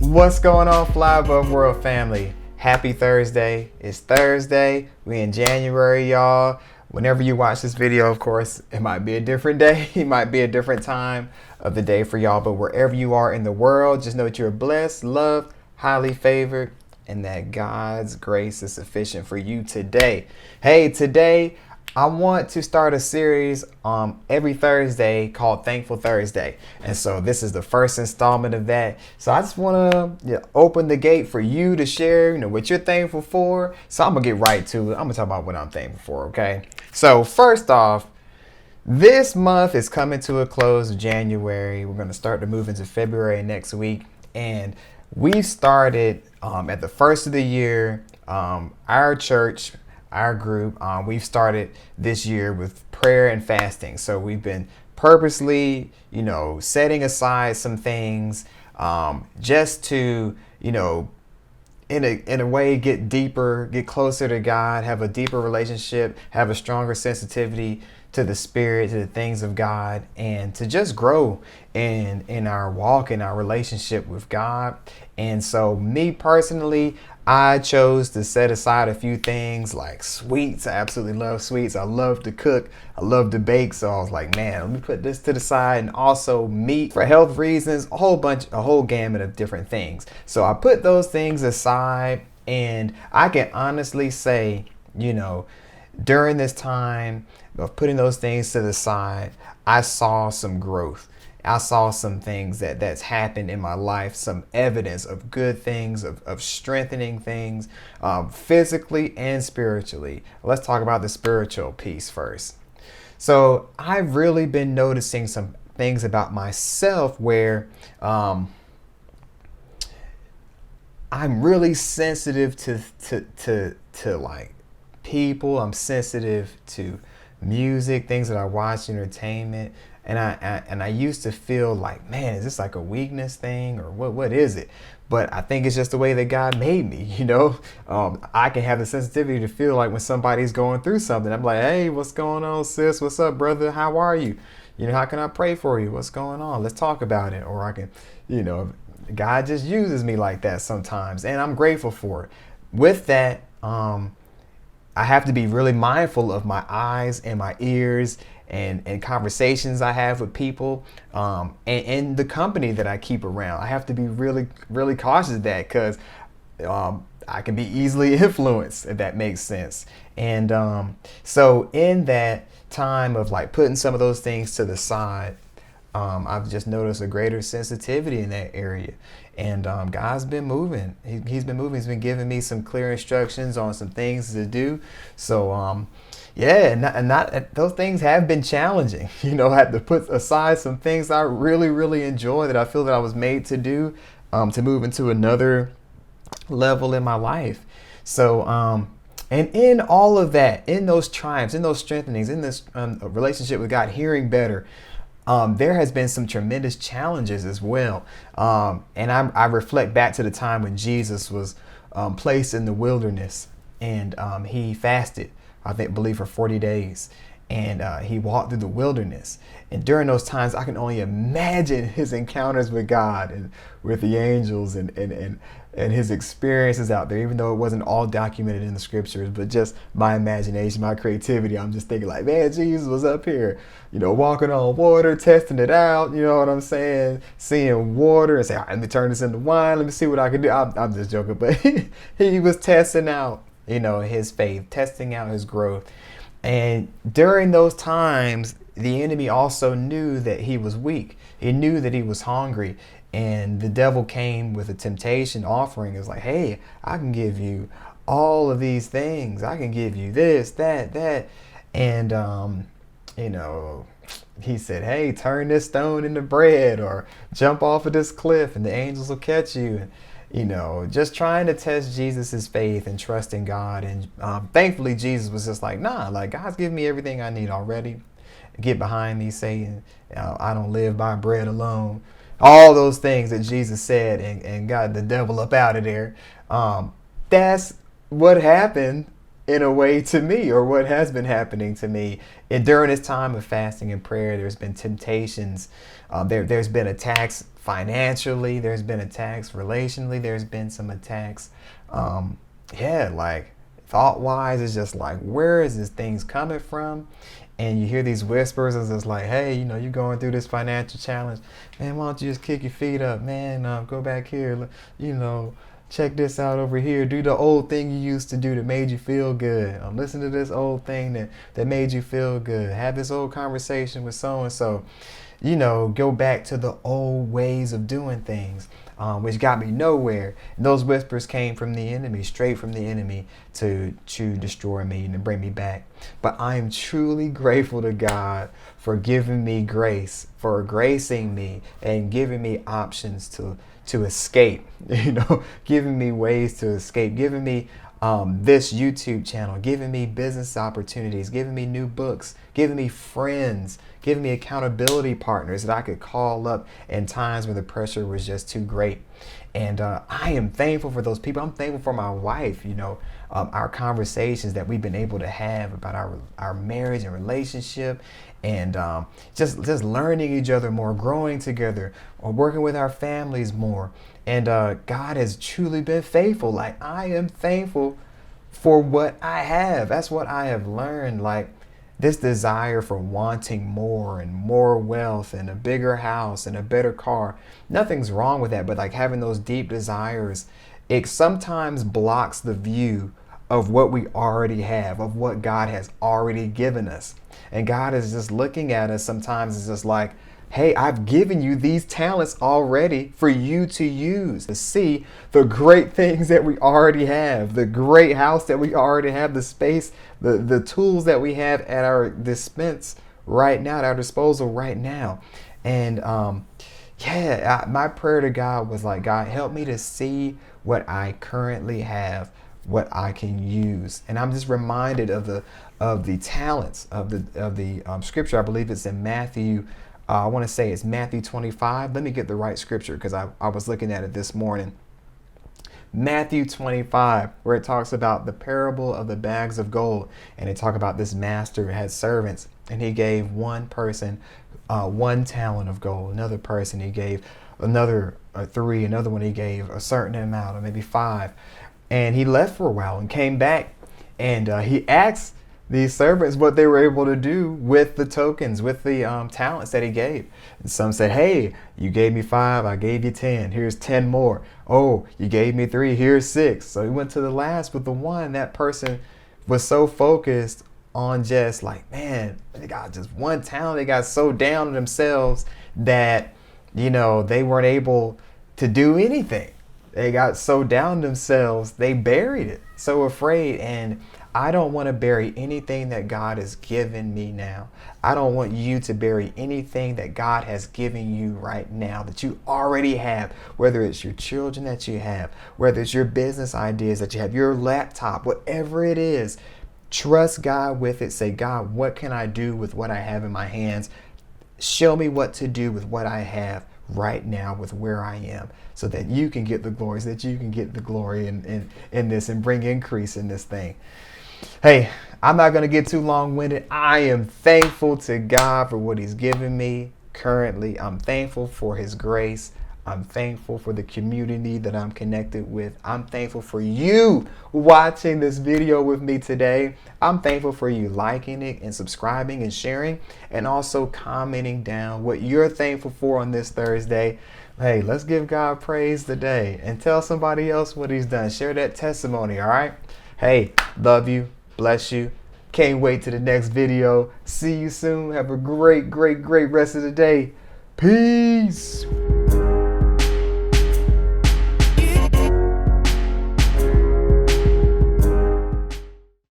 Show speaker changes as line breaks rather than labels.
What's going on, Fly Above World family? Happy Thursday. It's Thursday. We in January, y'all. Whenever you watch this video, of course, it might be a different day. It might be a different time of the day for y'all. But wherever you are in the world, just know that you're blessed, loved, highly favored, and that God's grace is sufficient for you today. Hey, today I want to start a series every Thursday called Thankful Thursday. And so this is the first installment of that. So I just want to open the gate for you to share, what you're thankful for. So I'm going to get right to it. I'm going to talk about what I'm thankful for, okay? So first off, this month is coming to a close of January. We're going to start to move into February next week. And we started at the first of the year, our church, our group, we've started this year with prayer and fasting. So we've been purposely, setting aside some things just to, in a way, get deeper, get closer to God, have a deeper relationship, have a stronger sensitivity to the Spirit, to the things of God, and to just grow in our walk, in our relationship with God. And so me personally, I chose to set aside a few things like sweets. I absolutely love sweets. I love to cook. I love to bake. So I was like, man, let me put this to the side, and also meat for health reasons, a whole gamut of different things. So I put those things aside, and I can honestly say, during this time of putting those things to the side, I saw some growth. I saw some things that's happened in my life, some evidence of good things, of strengthening things, physically and spiritually. Let's talk about the spiritual piece first. So I've really been noticing some things about myself where I'm really sensitive to like people. I'm sensitive to music, things that I watch, entertainment. And I used to feel like, man, is this like a weakness thing, or what is it? But I think it's just the way that God made me, I can have the sensitivity to feel like when somebody's going through something, I'm like, hey, what's going on, sis? What's up, brother? How are you? How can I pray for you? What's going on? Let's talk about it. Or I can, God just uses me like that sometimes, and I'm grateful for it. With that, I have to be really mindful of my eyes and my ears and conversations I have with people, and the company that I keep around. I have to be really, really cautious of that, because I can be easily influenced, if that makes sense. And so in that time of like putting some of those things to the side, I've just noticed a greater sensitivity in that area. And God's been moving. He's been moving. He's been giving me some clear instructions on some things to do. So those things have been challenging. I had to put aside some things I really, really enjoy, that I feel that I was made to do, to move into another level in my life. So, and in all of that, in those triumphs, in those strengthenings, in this relationship with God, hearing better, there has been some tremendous challenges as well. And I reflect back to the time when Jesus was placed in the wilderness, and he fasted, believe for 40 days. And he walked through the wilderness. And during those times, I can only imagine his encounters with God and with the angels, and his experiences out there, even though it wasn't all documented in the scriptures, but just my imagination, my creativity. I'm just thinking like, man, Jesus was up here, walking on water, testing it out. You know what I'm saying? Seeing water and say, all right, let me turn this into wine. Let me see what I can do. I'm just joking, but he was testing out, his faith, testing out his growth. And during those times, the enemy also knew that he was weak. He knew that he was hungry. And the devil came with a temptation offering. It was like, hey, I can give you all of these things. I can give you this, that. And, he said, hey, turn this stone into bread, or jump off of this cliff and the angels will catch you. Just trying to test Jesus's faith and trust in God. And thankfully, Jesus was just like, nah, like God's given me everything I need already. Get behind me, Satan. I don't live by bread alone. All those things that Jesus said, and got the devil up out of there. That's what happened in a way to me, or what has been happening to me. And during this time of fasting and prayer, there's been temptations. There's been attacks financially. There's been attacks relationally. There's been some attacks. Like thought wise, it's just like, where is this things coming from? And you hear these whispers, and it's like, hey, you're going through this financial challenge. Man, why don't you just kick your feet up, man? Go back here, check this out over here. Do the old thing you used to do that made you feel good. Listen to this old thing that made you feel good. Have this old conversation with so-and-so. Go back to the old ways of doing things, which got me nowhere. And those whispers came from the enemy, straight from the enemy to destroy me and to bring me back. But I am truly grateful to God for giving me grace, for gracing me and giving me options to escape, giving me ways to escape, giving me this YouTube channel, giving me business opportunities, giving me new books, giving me friends, giving me accountability partners that I could call up in times where the pressure was just too great. And I am thankful for those people. I'm thankful for my wife, our conversations that we've been able to have about our marriage and relationship, and just learning each other more, growing together, or working with our families more. And God has truly been faithful. Like, I am thankful for what I have. That's what I have learned. Like, this desire for wanting more and more wealth and a bigger house and a better car. Nothing's wrong with that. But like having those deep desires, it sometimes blocks the view of what we already have, of what God has already given us. And God is just looking at us sometimes. It's just like, hey, I've given you these talents already for you to use, to see the great things that we already have, the great house that we already have, the space, the tools that we have at our dispense right now, at our disposal right now. And my prayer to God was like, God, help me to see what I currently have, what I can use. And I'm just reminded of the talents of the scripture. I believe it's in Matthew. I want to say it's Matthew 25. Let me get the right scripture, because I was looking at it this morning. Matthew 25, where it talks about the parable of the bags of gold. And it talk about this master who had servants, and he gave one person 1 talent of gold. Another person he gave another 3. Another one he gave a certain amount, or maybe 5. And he left for a while and came back, and he asked these servants what they were able to do with the tokens, with the talents that he gave. And some said, hey, you gave me 5, I gave you 10. Here's 10 more. Oh, you gave me 3, here's 6. So he went to the last with the 1. That person was so focused on just like, man, they got just 1 talent. They got so down on themselves that, they weren't able to do anything. They got so down themselves, they buried it, so afraid. And I don't want to bury anything that God has given me now. I don't want you to bury anything that God has given you right now, that you already have, whether it's your children that you have, whether it's your business ideas that you have, your laptop, whatever it is. Trust God with it. Say, God, what can I do with what I have in my hands? Show me what to do with what I have right now, with where I am, so that you can get the glory, so that you can get the glory in this and bring increase in this thing. Hey, I'm not going to get too long-winded. I am thankful to God for what he's given me currently. I'm thankful for his grace. I'm thankful for the community that I'm connected with. I'm thankful for you watching this video with me today. I'm thankful for you liking it and subscribing and sharing, and also commenting down what you're thankful for on this Thursday. Hey, let's give God praise today and tell somebody else what he's done. Share that testimony, all right? Hey, love you. Bless you. Can't wait to the next video. See you soon. Have a great, great, great rest of the day. Peace.